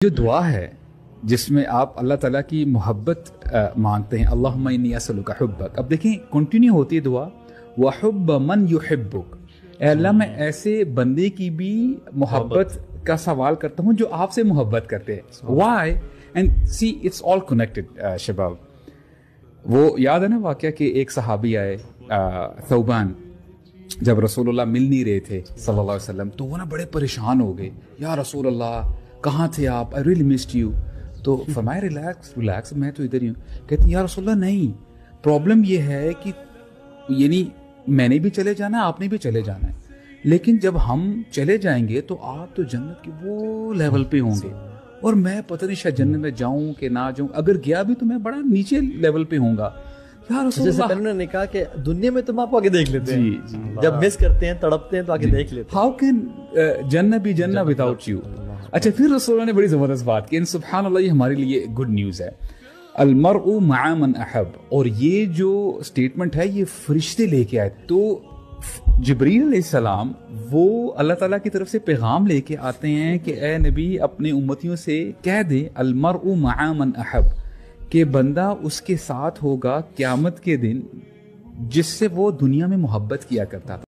جو دعا ہے جس میں آپ اللہ تعالیٰ کی محبت مانگتے ہیں، اللہم انی اسألک حبک، اب دیکھیں کنٹینیو ہوتی ہے دعا، وحب من یحبک، اے اللہ میں ایسے بندے کی بھی محبت کا سوال کرتا ہوں جو آپ سے محبت کرتے ہیں. Why and see it's all connected. Shabab وہ یاد ہے نا واقعہ کہ ایک صحابی آئے ثوبان، جب رسول اللہ مل نہیں رہے تھے صلی اللہ علیہ وسلم تو وہ نا بڑے پریشان ہو گئے، یا رسول اللہ کہاں تھے آپ، I really missed you. تو فرمایا ریلیکس میں تو ادھر ہی ہوں. کہتے ہیں یا رسول اللہ نہیں، پرابلم یہ ہے کہ یعنی میں نے بھی چلے جانا ہے، آپ نے بھی چلے جانا ہے، لیکن جب ہم چلے جائیں گے تو آپ تو جنت کے وہ لیول پہ ہوں گے اور میں پتہ نہیں شاید جنت میں جاؤں کہ نہ جاؤں، اگر گیا بھی تو میں بڑا نیچے لیول پہ ہوں گا. یا رسول اللہ، جیسے انہوں نے کہا کہ دنیا میں تم آپ آگے دیکھ لیتے ہیں، جب مس کرتے ہیں تڑپتے ہیں تو آگے دیکھ لیتے ہیں. ہاؤ کین جنت بی جنت وداؤٹ یو. اچھا پھر رسول اللہ نے بڑی زبردست بات کی، سبحان اللہ، یہ ہمارے لیے گڈ نیوز ہے. المرء مع من احب، اور یہ جو سٹیٹمنٹ ہے یہ فرشتے لے کے آئے. تو جبریل علیہ السلام وہ اللہ تعالیٰ کی طرف سے پیغام لے کے آتے ہیں کہ اے نبی اپنے امتیوں سے کہہ دے المرء مع من احب، کہ بندہ اس کے ساتھ ہوگا قیامت کے دن جس سے وہ دنیا میں محبت کیا کرتا تھا.